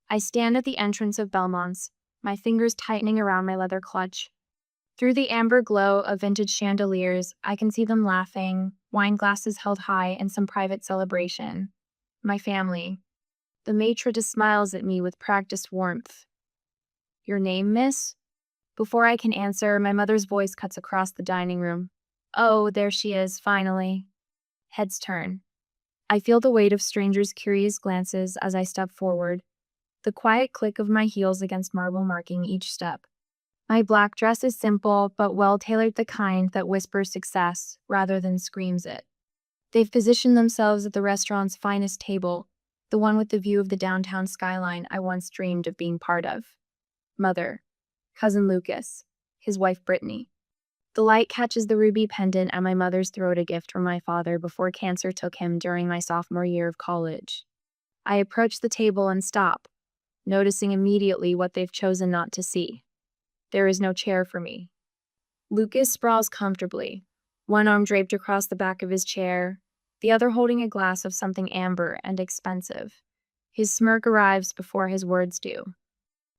I stand at the entrance of Belmont's, my fingers tightening around my leather clutch. Through the amber glow of vintage chandeliers, I can see them laughing, wine glasses held high in some private celebration. My family. The maitre d' smiles at me with practiced warmth. Your name, miss? Before I can answer, my mother's voice cuts across the dining room. Oh, there she is, finally. Heads turn. I feel the weight of strangers' curious glances as I step forward, the quiet click of my heels against marble marking each step. My black dress is simple, but well-tailored, the kind that whispers success rather than screams it. They've positioned themselves at the restaurant's finest table, the one with the view of the downtown skyline I once dreamed of being part of. Mother, cousin Lucas, his wife Brittany. The light catches the ruby pendant at my mother's throat, a gift from my father before cancer took him during my sophomore year of college. I approach the table and stop, noticing immediately what they've chosen not to see. There is no chair for me. Lucas sprawls comfortably, one arm draped across the back of his chair, the other holding a glass of something amber and expensive. His smirk arrives before his words do.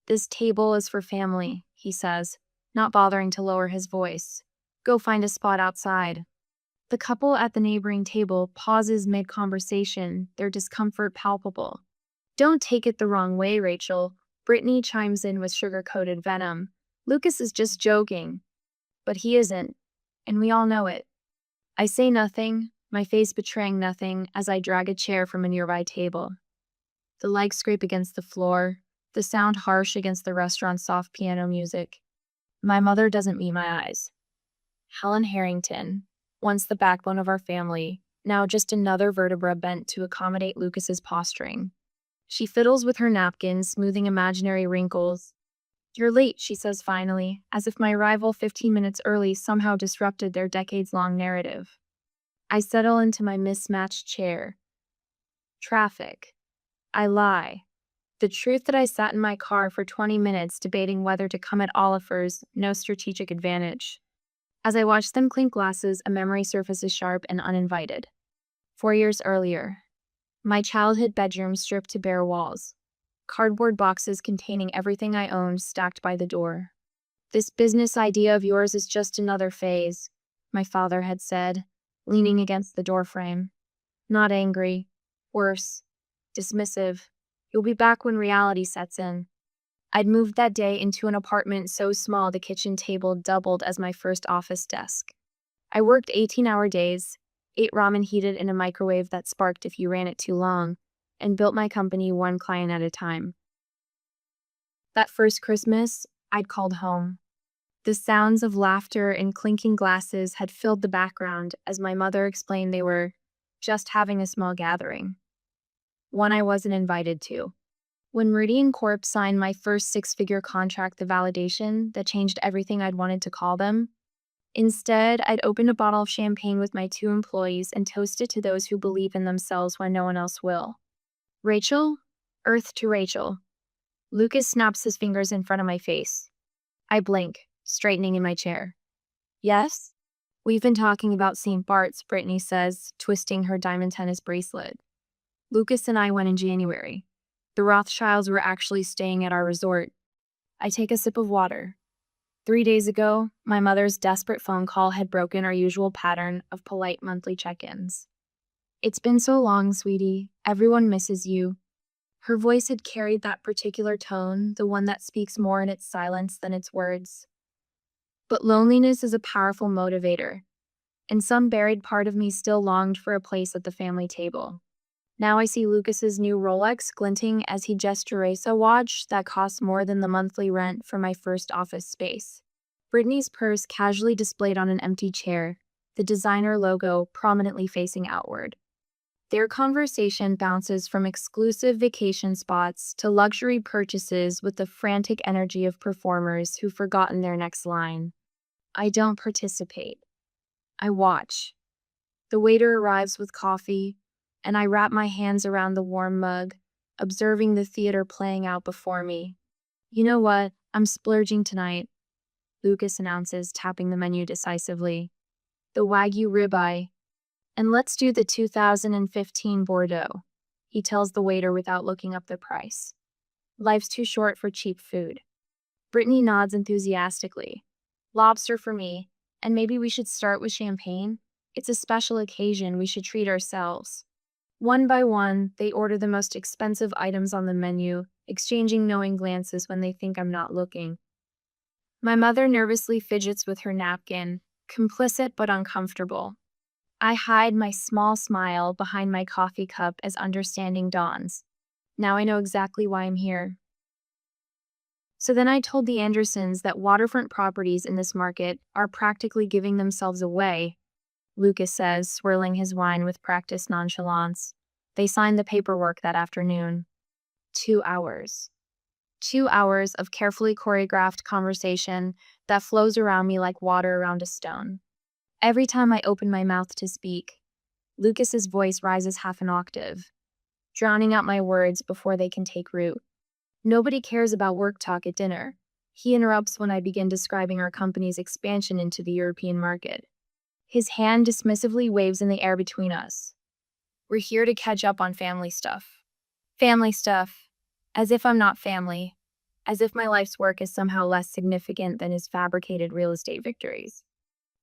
This table is for family, he says, not bothering to lower his voice. Go find a spot outside. The couple at the neighboring table pauses mid-conversation, their discomfort palpable. Don't take it the wrong way, Rachel. Brittany chimes in with sugar-coated venom. Lucas is just joking. But he isn't, and we all know it. I say nothing, my face betraying nothing, as I drag a chair from a nearby table. The legs scrape against the floor, the sound harsh against the restaurant's soft piano music. My mother doesn't meet my eyes. Helen Harrington, once the backbone of our family, now just another vertebra bent to accommodate Lucas's posturing. She fiddles with her napkin, smoothing imaginary wrinkles. You're late, she says finally, as if my arrival 15 minutes early somehow disrupted their decades-long narrative. I settle into my mismatched chair. Traffic. I lie. The truth that I sat in my car for 20 minutes debating whether to come at Oliver's, no strategic advantage. As I watch them clink glasses, a memory surfaces sharp and uninvited. 4 years earlier. My childhood bedroom stripped to bare walls. Cardboard boxes containing everything I owned stacked by the door. This business idea of yours is just another phase, my father had said, leaning against the doorframe. Not angry. Worse. Dismissive. You'll be back when reality sets in. I'd moved that day into an apartment so small the kitchen table doubled as my first office desk. I worked 18-hour days, ate ramen heated in a microwave that sparked if you ran it too long, and built my company one client at a time. That first Christmas, I'd called home. The sounds of laughter and clinking glasses had filled the background as my mother explained they were just having a small gathering. One I wasn't invited to. When Meridian Corp signed my first six-figure contract, the validation that changed everything I'd wanted to call them. Instead, I'd opened a bottle of champagne with my 2 employees and toasted to those who believe in themselves when no one else will. Rachel? Earth to Rachel. Lucas snaps his fingers in front of my face. I blink, straightening in my chair. Yes? We've been talking about St. Bart's, Brittany says, twisting her diamond tennis bracelet. Lucas and I went in January. The Rothschilds were actually staying at our resort. I take a sip of water. 3 days ago, my mother's desperate phone call had broken our usual pattern of polite monthly check-ins. It's been so long, sweetie. Everyone misses you. Her voice had carried that particular tone, the one that speaks more in its silence than its words. But loneliness is a powerful motivator, and some buried part of me still longed for a place at the family table. Now I see Lucas's new Rolex glinting as he gestures a watch that costs more than the monthly rent for my first office space. Brittany's purse casually displayed on an empty chair, the designer logo prominently facing outward. Their conversation bounces from exclusive vacation spots to luxury purchases with the frantic energy of performers who've forgotten their next line. I don't participate. I watch. The waiter arrives with coffee, and I wrap my hands around the warm mug, observing the theater playing out before me. You know what? I'm splurging tonight, Lucas announces, tapping the menu decisively. The Wagyu ribeye. And let's do the 2015 Bordeaux, he tells the waiter without looking up the price. Life's too short for cheap food. Brittany nods enthusiastically. Lobster for me, and maybe we should start with champagne? It's a special occasion, we should treat ourselves. One by one, they order the most expensive items on the menu, exchanging knowing glances when they think I'm not looking. My mother nervously fidgets with her napkin, complicit but uncomfortable. I hide my small smile behind my coffee cup as understanding dawns. Now I know exactly why I'm here. So then I told the Andersons that waterfront properties in this market are practically giving themselves away, Lucas says, swirling his wine with practiced nonchalance. They signed the paperwork that afternoon. 2 hours. 2 hours of carefully choreographed conversation that flows around me like water around a stone. Every time I open my mouth to speak, Lucas's voice rises half an octave, drowning out my words before they can take root. Nobody cares about work talk at dinner. He interrupts when I begin describing our company's expansion into the European market. His hand dismissively waves in the air between us. We're here to catch up on family stuff. Family stuff. As if I'm not family. As if my life's work is somehow less significant than his fabricated real estate victories.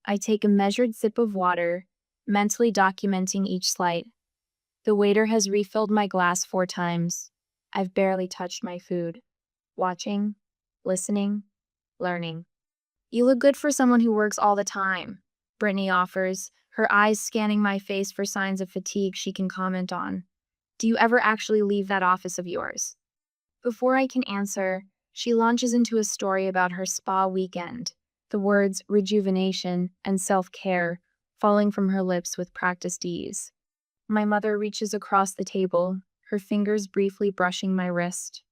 I take a measured sip of water, mentally documenting each slight. The waiter has refilled my glass 4 times. I've barely touched my food. Watching, listening, learning. You look good for someone who works all the time, Brittany offers, her eyes scanning my face for signs of fatigue she can comment on. Do you ever actually leave that office of yours? Before I can answer, she launches into a story about her spa weekend, the words rejuvenation and self-care falling from her lips with practiced ease. My mother reaches across the table, her fingers briefly brushing my wrist.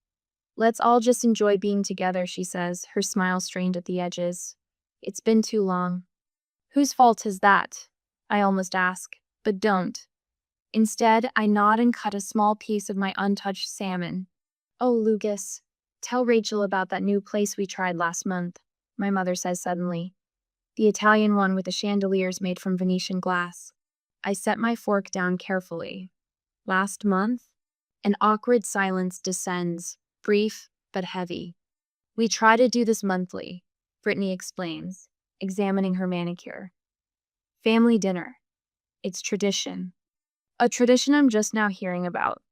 Let's all just enjoy being together, she says, her smile strained at the edges. It's been too long. Whose fault is that? I almost ask, but don't. Instead, I nod and cut a small piece of my untouched salmon. Oh, Lucas, tell Rachel about that new place we tried last month, my mother says suddenly. The Italian one with the chandeliers made from Venetian glass. I set my fork down carefully. Last month? An awkward silence descends, brief but heavy. We try to do this monthly, Brittany explains, examining her manicure. Family dinner. It's tradition. A tradition I'm just now hearing about.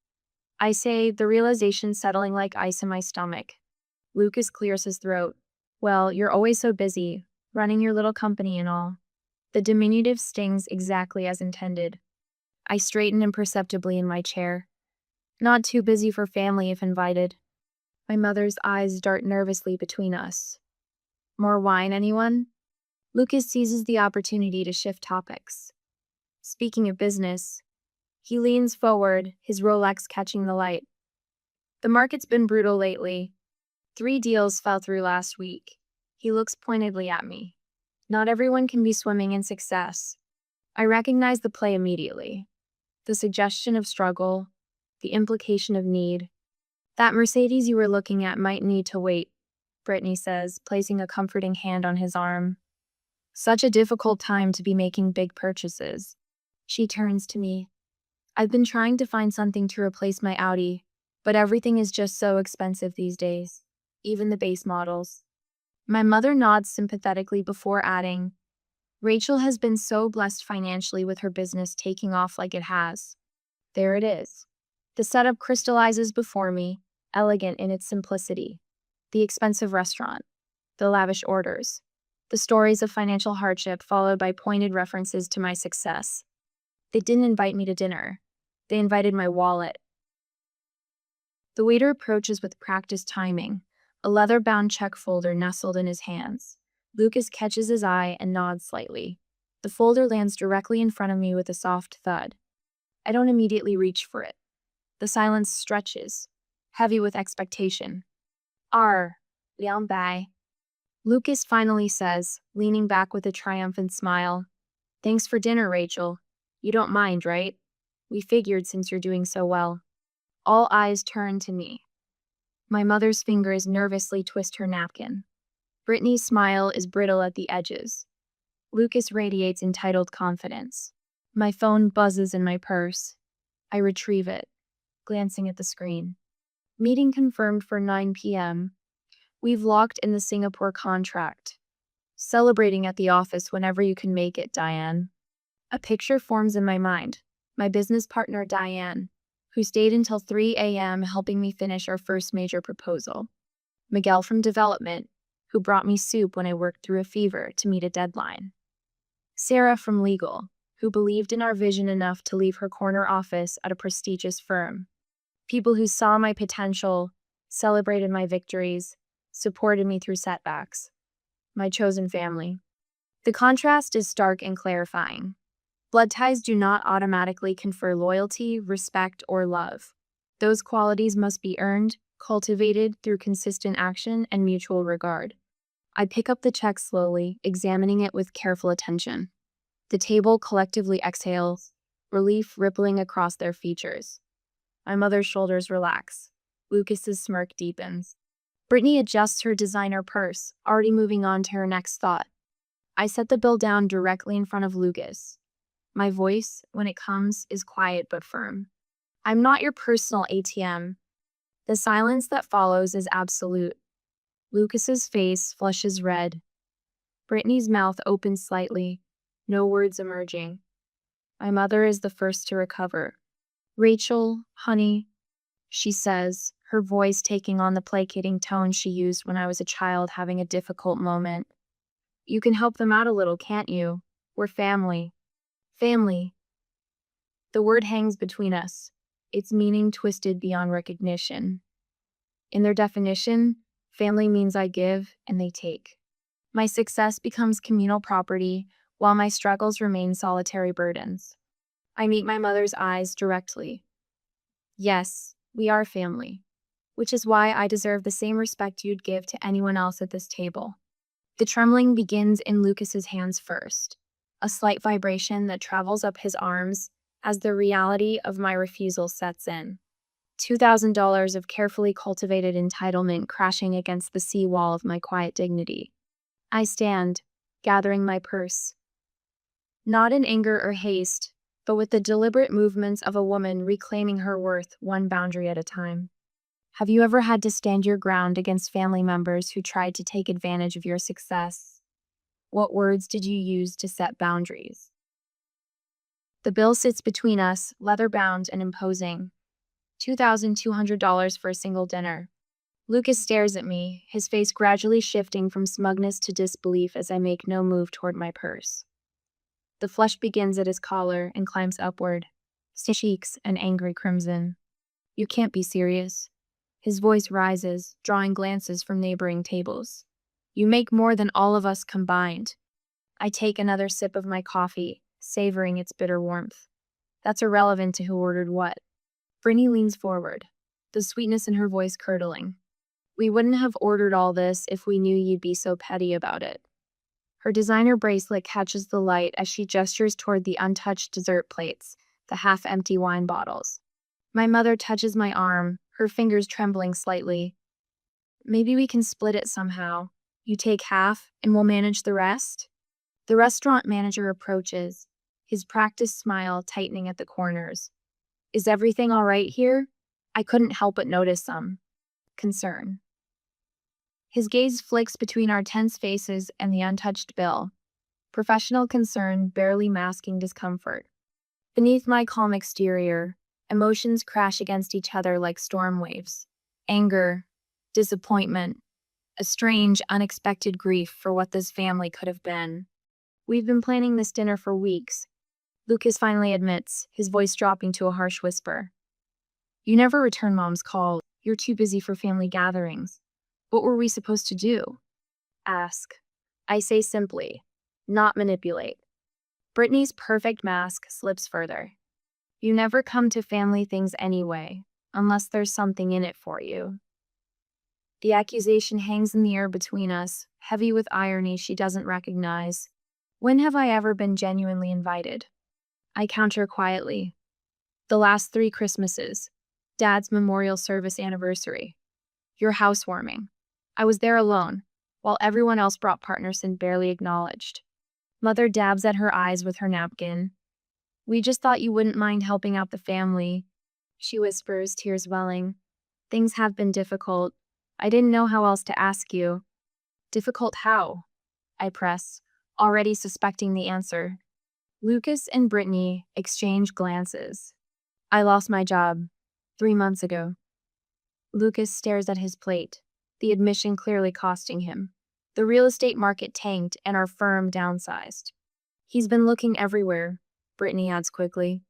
I say, the realization settling like ice in my stomach. Lucas clears his throat. Well, you're always so busy, running your little company and all. The diminutive stings exactly as intended. I straighten imperceptibly in my chair. Not too busy for family if invited. My mother's eyes dart nervously between us. More wine, anyone? Lucas seizes the opportunity to shift topics. Speaking of business, he leans forward, his Rolex catching the light. The market's been brutal lately. 3 deals fell through last week. He looks pointedly at me. Not everyone can be swimming in success. I recognize the play immediately. The suggestion of struggle, the implication of need. That Mercedes you were looking at might need to wait, Brittany says, placing a comforting hand on his arm. Such a difficult time to be making big purchases. She turns to me. I've been trying to find something to replace my Audi, but everything is just so expensive these days, even the base models. My mother nods sympathetically before adding, Rachel has been so blessed financially with her business taking off like it has. There it is. The setup crystallizes before me, elegant in its simplicity. The expensive restaurant, the lavish orders, the stories of financial hardship followed by pointed references to my success. They didn't invite me to dinner. They invited my wallet. The waiter approaches with practiced timing, a leather-bound check folder nestled in his hands. Lucas catches his eye and nods slightly. The folder lands directly in front of me with a soft thud. I don't immediately reach for it. The silence stretches, heavy with expectation. Liang bai. Lucas finally says, leaning back with a triumphant smile. Thanks for dinner, Rachel. You don't mind, right? We figured since you're doing so well. All eyes turn to me. My mother's fingers nervously twist her napkin. Brittany's smile is brittle at the edges. Lucas radiates entitled confidence. My phone buzzes in my purse. I retrieve it, glancing at the screen. Meeting confirmed for 9 p.m. We've locked in the Singapore contract. Celebrating at the office whenever you can make it, Diane. A picture forms in my mind. My business partner, Diane, who stayed until 3 a.m. helping me finish our first major proposal. Miguel from development, who brought me soup when I worked through a fever to meet a deadline. Sarah from legal, who believed in our vision enough to leave her corner office at a prestigious firm. People who saw my potential, celebrated my victories, supported me through setbacks. My chosen family. The contrast is stark and clarifying. Blood ties do not automatically confer loyalty, respect, or love. Those qualities must be earned, cultivated through consistent action and mutual regard. I pick up the check slowly, examining it with careful attention. The table collectively exhales, relief rippling across their features. My mother's shoulders relax. Lucas's smirk deepens. Brittany adjusts her designer purse, already moving on to her next thought. I set the bill down directly in front of Lucas. My voice, when it comes, is quiet but firm. I'm not your personal ATM. The silence that follows is absolute. Lucas's face flushes red. Brittany's mouth opens slightly, no words emerging. My mother is the first to recover. Rachel, honey, she says, her voice taking on the placating tone she used when I was a child having a difficult moment. You can help them out a little, can't you? We're family. Family. The word hangs between us, its meaning twisted beyond recognition. In their definition, family means I give and they take. My success becomes communal property, while my struggles remain solitary burdens. I meet my mother's eyes directly. Yes, we are family, which is why I deserve the same respect you'd give to anyone else at this table. The trembling begins in Lucas's hands first, a slight vibration that travels up his arms as the reality of my refusal sets in. $2,000 of carefully cultivated entitlement crashing against the seawall of my quiet dignity. I stand, gathering my purse. Not in anger or haste, but with the deliberate movements of a woman reclaiming her worth one boundary at a time. Have you ever had to stand your ground against family members who tried to take advantage of your success? What words did you use to set boundaries? The bill sits between us, leather-bound and imposing. $2,200 for a single dinner. Lucas stares at me, his face gradually shifting from smugness to disbelief as I make no move toward my purse. The flush begins at his collar and climbs upward, cheeks an angry crimson. You can't be serious. His voice rises, drawing glances from neighboring tables. You make more than all of us combined. I take another sip of my coffee, savoring its bitter warmth. That's irrelevant to who ordered what. Brittany leans forward, the sweetness in her voice curdling. We wouldn't have ordered all this if we knew you'd be so petty about it. Her designer bracelet catches the light as she gestures toward the untouched dessert plates, the half-empty wine bottles. My mother touches my arm, her fingers trembling slightly. Maybe we can split it somehow. You take half, and we'll manage the rest? The restaurant manager approaches, his practiced smile tightening at the corners. Is everything all right here? I couldn't help but notice some concern. His gaze flicks between our tense faces and the untouched bill, professional concern barely masking discomfort. Beneath my calm exterior, emotions crash against each other like storm waves. Anger, disappointment, a strange, unexpected grief for what this family could have been. We've been planning this dinner for weeks, Lucas finally admits, his voice dropping to a harsh whisper. You never return Mom's call. You're too busy for family gatherings. What were we supposed to do? Ask. I say simply, not manipulate. Brittany's perfect mask slips further. You never come to family things anyway, unless there's something in it for you. The accusation hangs in the air between us, heavy with irony she doesn't recognize. When have I ever been genuinely invited? I counter quietly. The last 3 Christmases. Dad's memorial service anniversary. Your housewarming. I was there alone, while everyone else brought partners and barely acknowledged. Mother dabs at her eyes with her napkin. We just thought you wouldn't mind helping out the family, she whispers, tears welling. Things have been difficult. I didn't know how else to ask you. Difficult how? I press, already suspecting the answer. Lucas and Brittany exchange glances. I lost my job 3 months ago. Lucas stares at his plate, the admission clearly costing him. The real estate market tanked and our firm downsized. He's been looking everywhere, Brittany adds quickly.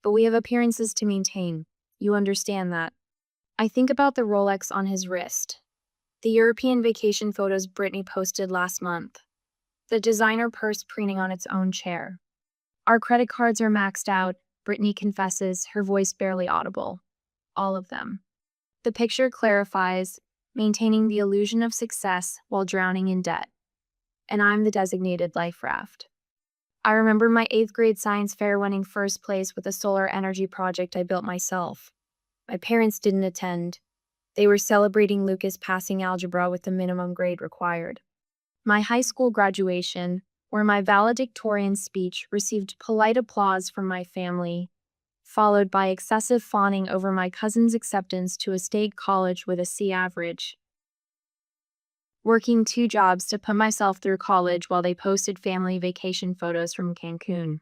But we have appearances to maintain. You understand that. I think about the Rolex on his wrist. The European vacation photos Brittany posted last month. The designer purse preening on its own chair. Our credit cards are maxed out, Brittany confesses, her voice barely audible. All of them. The picture clarifies, maintaining the illusion of success while drowning in debt. And I'm the designated life raft. I remember my 8th grade science fair winning first place with a solar energy project I built myself. My parents didn't attend. They were celebrating Lucas passing algebra with the minimum grade required. My high school graduation, where my valedictorian speech received polite applause from my family, followed by excessive fawning over my cousin's acceptance to a state college with a C average. Working 2 jobs to put myself through college while they posted family vacation photos from Cancun.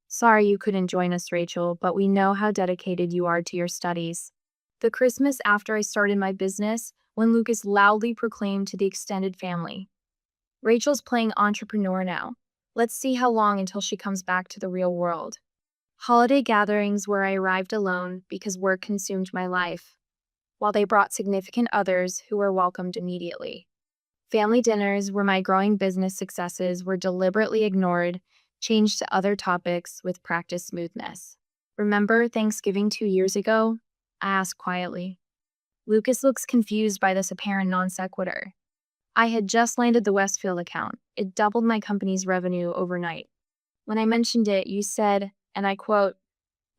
Sorry you couldn't join us, Rachel, but we know how dedicated you are to your studies. The Christmas after I started my business, when Lucas loudly proclaimed to the extended family, Rachel's playing entrepreneur now. Let's see how long until she comes back to the real world. Holiday gatherings where I arrived alone because work consumed my life, while they brought significant others who were welcomed immediately. Family dinners where my growing business successes were deliberately ignored, changed to other topics with practiced smoothness. Remember Thanksgiving 2 years ago? I asked quietly. Lucas looks confused by this apparent non sequitur. I had just landed the Westfield account. It doubled my company's revenue overnight. When I mentioned it, you said, and I quote,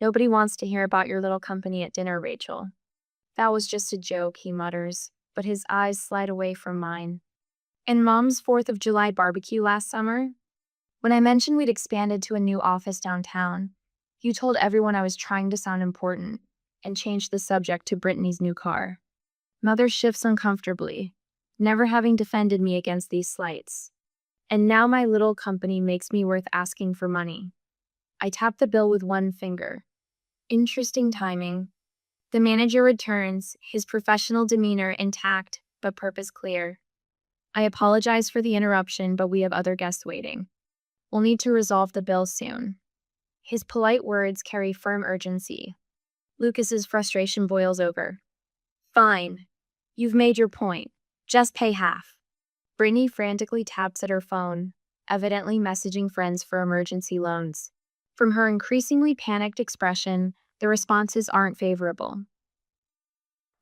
"Nobody wants to hear about your little company at dinner, Rachel." That was just a joke, he mutters, but his eyes slide away from mine. And Mom's 4th of July barbecue last summer? When I mentioned we'd expanded to a new office downtown, you told everyone I was trying to sound important and changed the subject to Brittany's new car. Mother shifts uncomfortably, never having defended me against these slights. And now my little company makes me worth asking for money. I tap the bill with one finger. Interesting timing. The manager returns, his professional demeanor intact, but purpose clear. I apologize for the interruption, but we have other guests waiting. We'll need to resolve the bill soon. His polite words carry firm urgency. Lucas's frustration boils over. Fine. You've made your point. Just pay half. Brittany frantically taps at her phone, evidently messaging friends for emergency loans. From her increasingly panicked expression, the responses aren't favorable.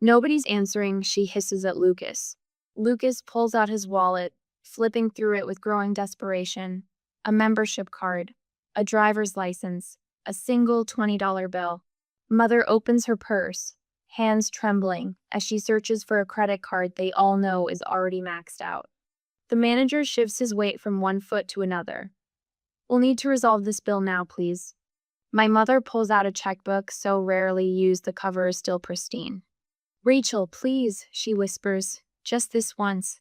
Nobody's answering, she hisses at Lucas. Lucas pulls out his wallet, flipping through it with growing desperation. A membership card, a driver's license, a single $20 bill. Mother opens her purse, hands trembling, as she searches for a credit card they all know is already maxed out. The manager shifts his weight from one foot to another. We'll need to resolve this bill now, please. My mother pulls out a checkbook so rarely used the cover is still pristine. Rachel, please, she whispers, just this once.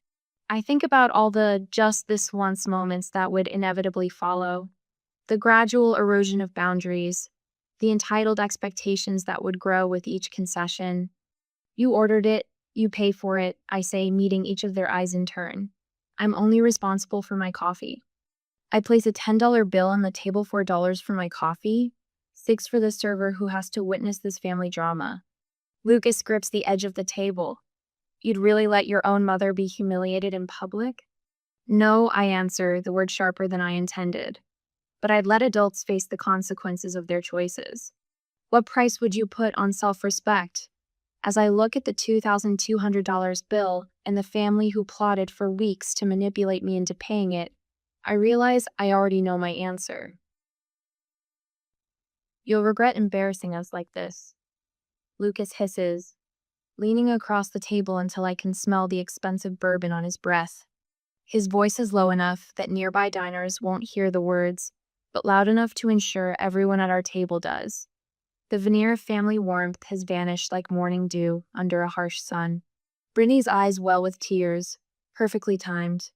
I think about all the just this once moments that would inevitably follow. The gradual erosion of boundaries, the entitled expectations that would grow with each concession. You ordered it, you pay for it, I say, meeting each of their eyes in turn. I'm only responsible for my coffee. I place a $10 bill on the table, $4 for my coffee, $6 for the server who has to witness this family drama. Lucas grips the edge of the table. You'd really let your own mother be humiliated in public? No, I answer, the word sharper than I intended. But I'd let adults face the consequences of their choices. What price would you put on self-respect? As I look at the $2,200 bill and the family who plotted for weeks to manipulate me into paying it, I realize I already know my answer. You'll regret embarrassing us like this. Lucas hisses, leaning across the table until I can smell the expensive bourbon on his breath. His voice is low enough that nearby diners won't hear the words, but loud enough to ensure everyone at our table does. The veneer of family warmth has vanished like morning dew under a harsh sun. Brittany's eyes well with tears, perfectly timed.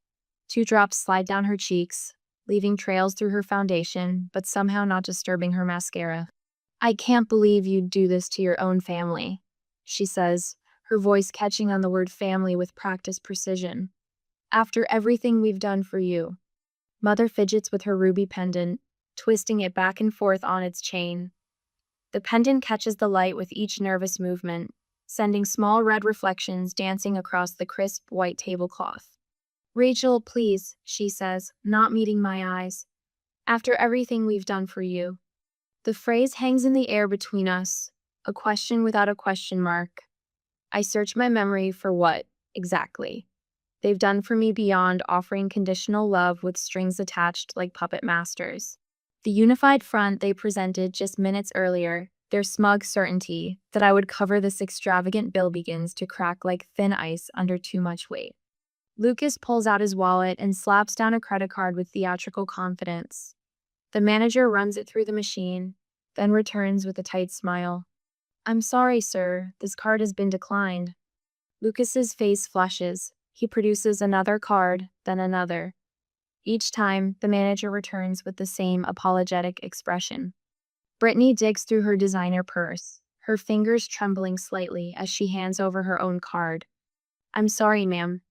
2 drops slide down her cheeks, leaving trails through her foundation, but somehow not disturbing her mascara. "I can't believe you'd do this to your own family," she says, her voice catching on the word family with practiced precision. "After everything we've done for you." Mother fidgets with her ruby pendant, twisting it back and forth on its chain. The pendant catches the light with each nervous movement, sending small red reflections dancing across the crisp white tablecloth. "Rachel, please," she says, not meeting my eyes. "After everything we've done for you." The phrase hangs in the air between us, a question without a question mark. I search my memory for what, exactly, they've done for me beyond offering conditional love with strings attached like puppet masters. The unified front they presented just minutes earlier, their smug certainty that I would cover this extravagant bill begins to crack like thin ice under too much weight. Lucas pulls out his wallet and slaps down a credit card with theatrical confidence. The manager runs it through the machine, then returns with a tight smile. "I'm sorry, sir, this card has been declined." Lucas's face flushes. He produces another card, then another. Each time, the manager returns with the same apologetic expression. Brittany digs through her designer purse, her fingers trembling slightly as she hands over her own card. "I'm sorry, ma'am.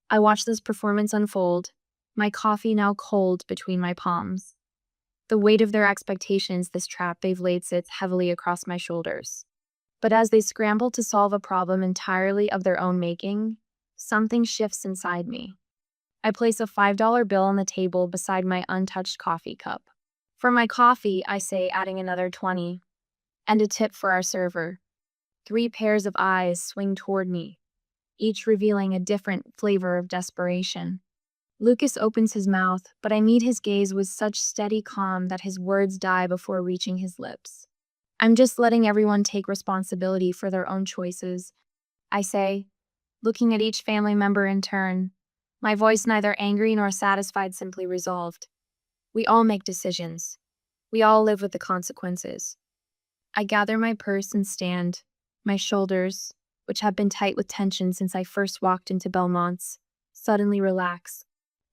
I watched this performance unfold, my coffee now cold between my palms. The weight of their expectations, this trap they've laid, sits heavily across my shoulders. But as they scramble to solve a problem entirely of their own making, something shifts inside me. I place a $5 bill on the table beside my untouched coffee cup. "For my coffee," I say, adding another 20. "And a tip for our server." 3 pairs of eyes swing toward me, each revealing a different flavor of desperation. Lucas opens his mouth, but I meet his gaze with such steady calm that his words die before reaching his lips. "I'm just letting everyone take responsibility for their own choices," I say, looking at each family member in turn, my voice neither angry nor satisfied, simply resolved. "We all make decisions. We all live with the consequences." I gather my purse and stand. My shoulders, which have been tight with tension since I first walked into Belmont's, suddenly relax.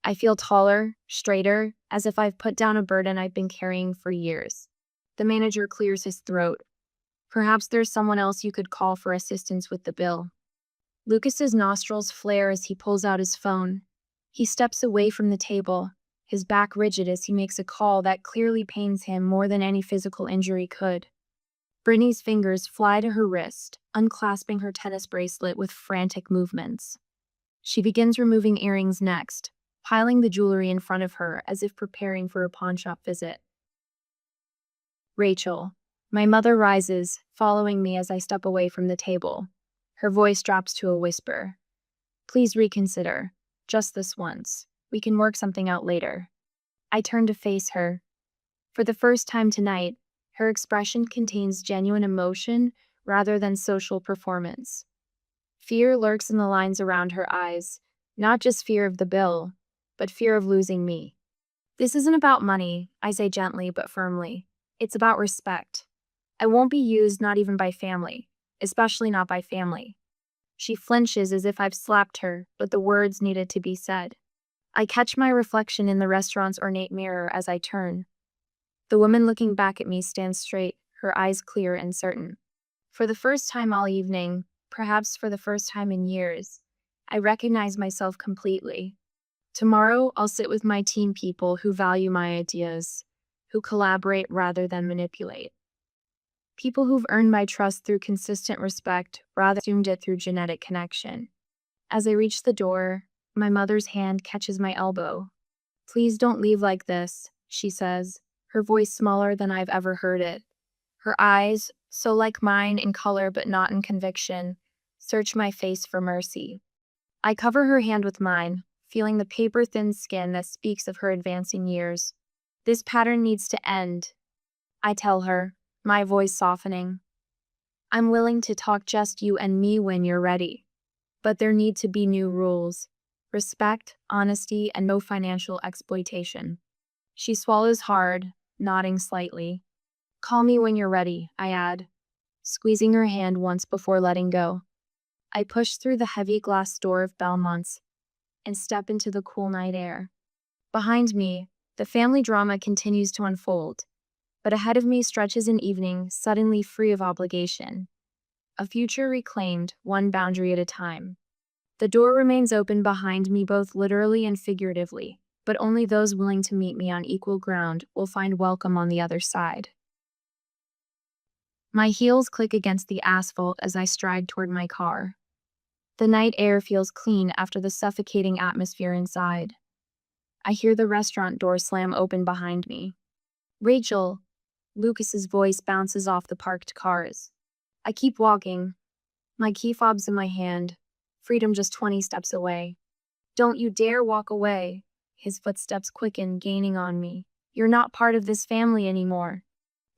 I feel taller, straighter, as if I've put down a burden I've been carrying for years. The manager clears his throat. "Perhaps there's someone else you could call for assistance with the bill." Lucas's nostrils flare as he pulls out his phone. He steps away from the table, his back rigid as he makes a call that clearly pains him more than any physical injury could. Brittany's fingers fly to her wrist, unclasping her tennis bracelet with frantic movements. She begins removing earrings next, piling the jewelry in front of her as if preparing for a pawnshop visit. "Rachel." My mother rises, following me as I step away from the table. Her voice drops to a whisper. "Please reconsider. Just this once. We can work something out later." I turn to face her. For the first time tonight, her expression contains genuine emotion rather than social performance. Fear lurks in the lines around her eyes, not just fear of the bill, but fear of losing me. "This isn't about money," I say gently but firmly. "It's about respect. I won't be used, not even by family, especially not by family." She flinches as if I've slapped her, but the words needed to be said. I catch my reflection in the restaurant's ornate mirror as I turn. The woman looking back at me stands straight, her eyes clear and certain. For the first time all evening, perhaps for the first time in years, I recognize myself completely. Tomorrow, I'll sit with my team people who value my ideas, who collaborate rather than manipulate. People who've earned my trust through consistent respect rather than assumed it through genetic connection. As I reach the door, my mother's hand catches my elbow. "Please don't leave like this," she says, her voice smaller than I've ever heard it. Her eyes, so like mine in color but not in conviction, search my face for mercy. I cover her hand with mine, feeling the paper-thin skin that speaks of her advancing years. "This pattern needs to end," I tell her, my voice softening. "I'm willing to talk just you and me when you're ready. But there need to be new rules. Respect, honesty, and no financial exploitation." She swallows hard, nodding slightly. Call me when you're ready, I add, squeezing her hand once before letting go. I push through the heavy glass door of Belmont's and step into the cool night air. Behind me, the family drama continues to unfold, but ahead of me stretches an evening suddenly free of obligation. A future reclaimed, one boundary at a time. The door remains open behind me both literally and figuratively, but only those willing to meet me on equal ground will find welcome on the other side. My heels click against the asphalt as I stride toward my car. The night air feels clean after the suffocating atmosphere inside. I hear the restaurant door slam open behind me. Rachel, Lucas's voice bounces off the parked cars. I keep walking, my key fob's in my hand, freedom just 20 steps away. Don't you dare walk away. His footsteps quicken, gaining on me. You're not part of this family anymore.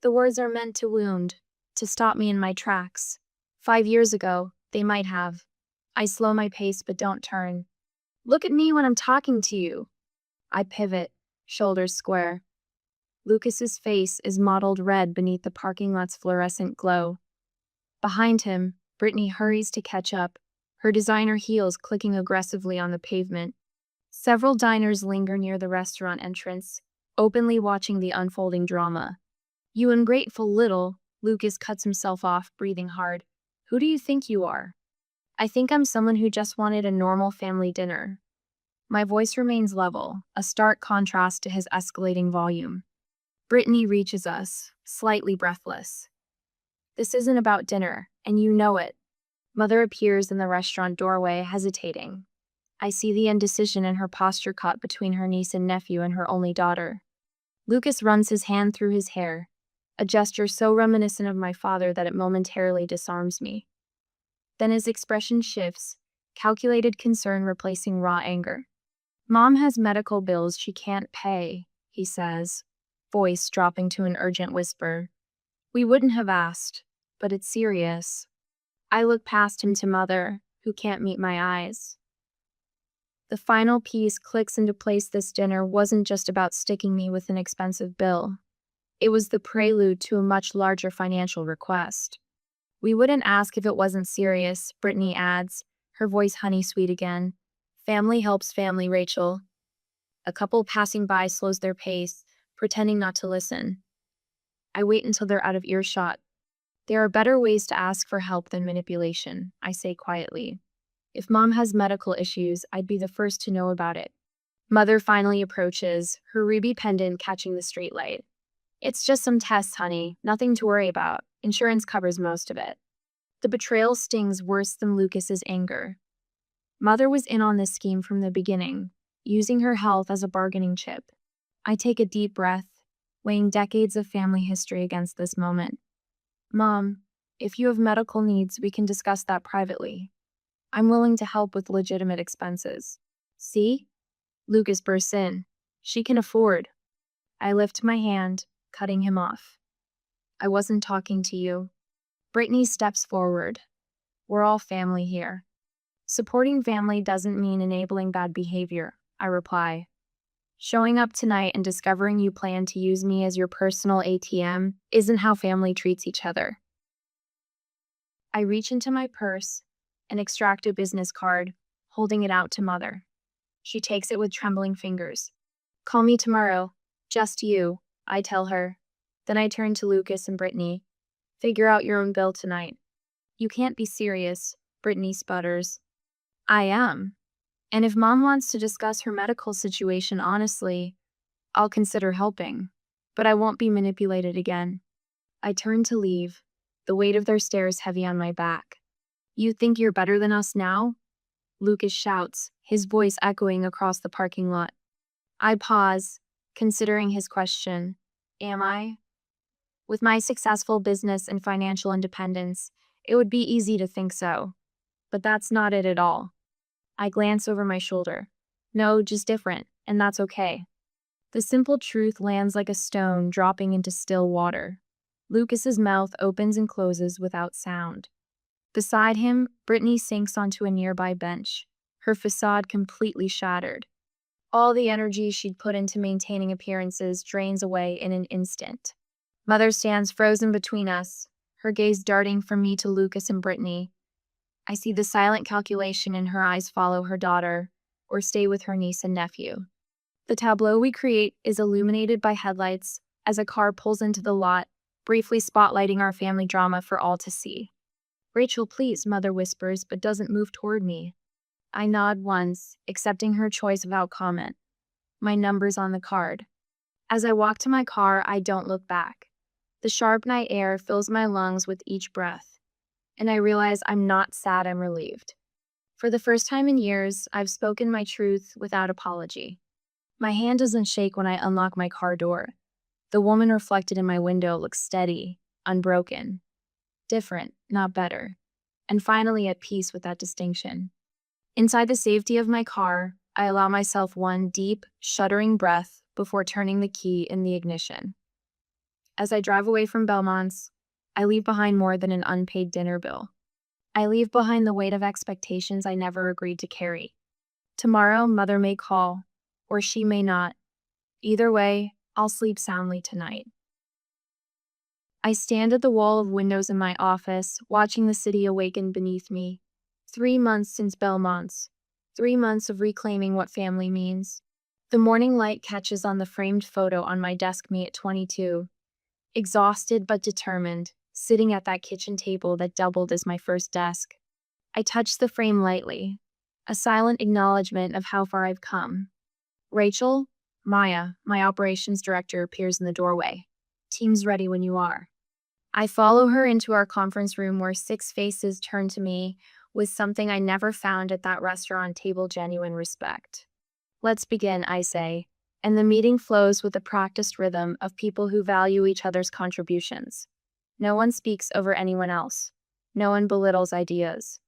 The words are meant to wound, to stop me in my tracks. 5 years ago, they might have. I slow my pace but don't turn. Look at me when I'm talking to you. I pivot, shoulders square. Lucas's face is mottled red beneath the parking lot's fluorescent glow. Behind him, Brittany hurries to catch up, her designer heels clicking aggressively on the pavement. Several diners linger near the restaurant entrance, openly watching the unfolding drama. You ungrateful little, Lucas cuts himself off, breathing hard. Who do you think you are? I think I'm someone who just wanted a normal family dinner. My voice remains level, a stark contrast to his escalating volume. Brittany reaches us, slightly breathless. This isn't about dinner, and you know it. Mother appears in the restaurant doorway, hesitating. I see the indecision in her posture caught between her niece and nephew and her only daughter. Lucas runs his hand through his hair, a gesture so reminiscent of my father that it momentarily disarms me. Then his expression shifts, calculated concern replacing raw anger. Mom has medical bills she can't pay, he says, voice dropping to an urgent whisper. We wouldn't have asked, but it's serious. I look past him to Mother, who can't meet my eyes. The final piece clicks into place. This dinner wasn't just about sticking me with an expensive bill. It was the prelude to a much larger financial request. We wouldn't ask if it wasn't serious, Brittany adds, her voice honey-sweet again. Family helps family, Rachel. A couple passing by slows their pace, pretending not to listen. I wait until they're out of earshot. There are better ways to ask for help than manipulation, I say quietly. If Mom has medical issues, I'd be the first to know about it. Mother finally approaches, her ruby pendant catching the streetlight. It's just some tests, honey. Nothing to worry about. Insurance covers most of it. The betrayal stings worse than Lucas's anger. Mother was in on this scheme from the beginning, using her health as a bargaining chip. I take a deep breath, weighing decades of family history against this moment. Mom, if you have medical needs, we can discuss that privately. I'm willing to help with legitimate expenses. See? Lucas bursts in. She can afford. I lift my hand, cutting him off. I wasn't talking to you. Brittany steps forward. We're all family here. Supporting family doesn't mean enabling bad behavior, I reply. Showing up tonight and discovering you plan to use me as your personal ATM isn't how family treats each other. I reach into my purse and extract a business card, holding it out to Mother. She takes it with trembling fingers. Call me tomorrow. Just you, I tell her. Then I turn to Lucas and Brittany. Figure out your own bill tonight. You can't be serious, Brittany sputters. I am. And if Mom wants to discuss her medical situation honestly, I'll consider helping. But I won't be manipulated again. I turn to leave, the weight of their stares heavy on my back. You think you're better than us now? Lucas shouts, his voice echoing across the parking lot. I pause, considering his question. Am I? With my successful business and financial independence, it would be easy to think so. But that's not it at all. I glance over my shoulder. No, just different, and that's okay. The simple truth lands like a stone dropping into still water. Lucas's mouth opens and closes without sound. Beside him, Brittany sinks onto a nearby bench, her facade completely shattered. All the energy she'd put into maintaining appearances drains away in an instant. Mother stands frozen between us, her gaze darting from me to Lucas and Brittany. I see the silent calculation in her eyes follow her daughter, or stay with her niece and nephew. The tableau we create is illuminated by headlights as a car pulls into the lot, briefly spotlighting our family drama for all to see. Rachel, please, Mother whispers, but doesn't move toward me. I nod once, accepting her choice without comment. My number's on the card. As I walk to my car, I don't look back. The sharp night air fills my lungs with each breath, and I realize I'm not sad, I'm relieved. For the first time in years, I've spoken my truth without apology. My hand doesn't shake when I unlock my car door. The woman reflected in my window looks steady, unbroken, different, not better, and finally at peace with that distinction. Inside the safety of my car, I allow myself one deep, shuddering breath before turning the key in the ignition. As I drive away from Belmont's, I leave behind more than an unpaid dinner bill. I leave behind the weight of expectations I never agreed to carry. Tomorrow, Mother may call, or she may not. Either way, I'll sleep soundly tonight. I stand at the wall of windows in my office, watching the city awaken beneath me. 3 months since Belmont's. 3 months of reclaiming what family means. The morning light catches on the framed photo on my desk, me at 22. Exhausted but determined, sitting at that kitchen table that doubled as my first desk. I touch the frame lightly, a silent acknowledgement of how far I've come. Rachel, Maya, my operations director, appears in the doorway. Team's ready when you are. I follow her into our conference room where 6 faces turn to me with something I never found at that restaurant table: genuine respect. Let's begin, I say, and the meeting flows with the practiced rhythm of people who value each other's contributions. No one speaks over anyone else. No one belittles ideas.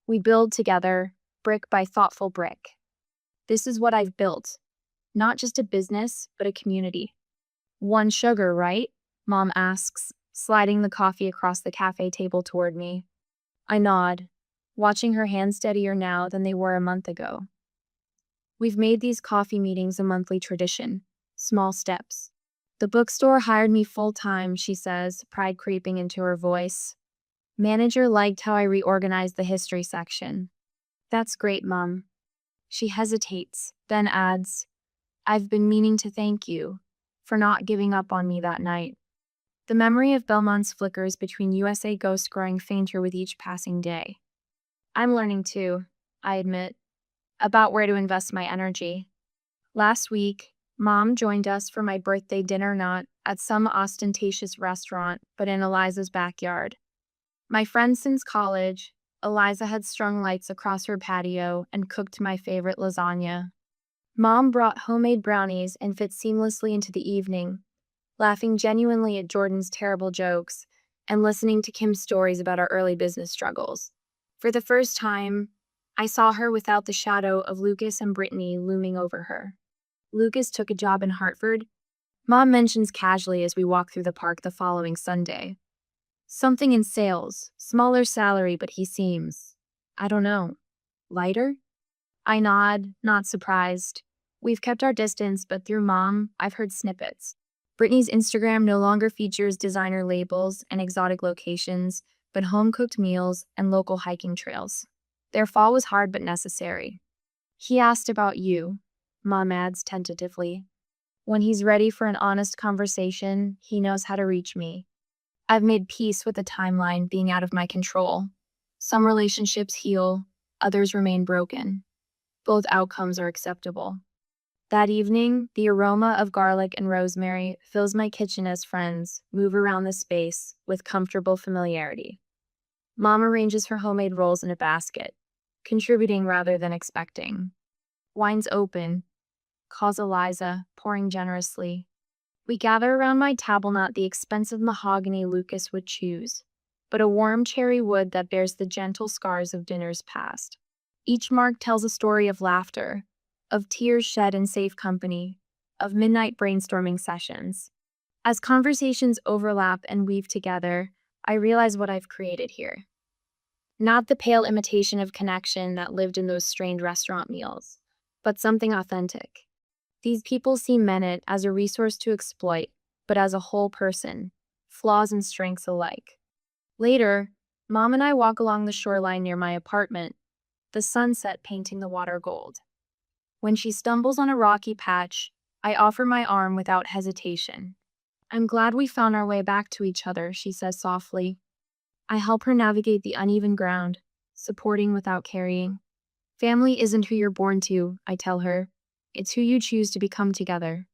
We build together, brick by thoughtful brick. This is what I've built. Not just a business, but a community. 1 sugar, right? Mom asks, sliding the coffee across the cafe table toward me. I nod, watching her hands steadier now than they were a month ago. We've made these coffee meetings a monthly tradition. Small steps. The bookstore hired me full-time, she says, pride creeping into her voice. Manager liked how I reorganized the history section. That's great, Mom. She hesitates, then adds, I've been meaning to thank you for not giving up on me that night. The memory of Belmont's flickers between USA ghosts growing fainter with each passing day. I'm learning too, I admit, about where to invest my energy. Last week, Mom joined us for my birthday dinner, not at some ostentatious restaurant, but in Eliza's backyard. My friend since college, Eliza had strung lights across her patio and cooked my favorite lasagna. Mom brought homemade brownies and fit seamlessly into the evening, laughing genuinely at Jordan's terrible jokes and listening to Kim's stories about our early business struggles. For the first time, I saw her without the shadow of Lucas and Brittany looming over her. Lucas took a job in Hartford. Mom mentions casually as we walk through the park the following Sunday. Something in sales, smaller salary, but he seems, I don't know, lighter? I nod, not surprised. We've kept our distance, but through Mom, I've heard snippets. Brittany's Instagram no longer features designer labels and exotic locations, but home-cooked meals and local hiking trails. Their fall was hard but necessary. He asked about you, Mom adds tentatively. When he's ready for an honest conversation, he knows how to reach me. I've made peace with the timeline being out of my control. Some relationships heal, others remain broken. Both outcomes are acceptable. That evening, the aroma of garlic and rosemary fills my kitchen as friends move around the space with comfortable familiarity. Mom arranges her homemade rolls in a basket, contributing rather than expecting. Wine's open, calls Eliza, pouring generously. We gather around my table, not the expensive mahogany Lucas would choose, but a warm cherry wood that bears the gentle scars of dinners past. Each mark tells a story of laughter, of tears shed in safe company, of midnight brainstorming sessions. As conversations overlap and weave together, I realize what I've created here. Not the pale imitation of connection that lived in those strained restaurant meals, but something authentic. These people see Menet as a resource to exploit, but as a whole person, flaws and strengths alike. Later, Mom and I walk along the shoreline near my apartment, the sunset painting the water gold. When she stumbles on a rocky patch, I offer my arm without hesitation. "I'm glad we found our way back to each other," she says softly. I help her navigate the uneven ground, supporting without carrying. "Family isn't who you're born to," I tell her. "It's who you choose to become together."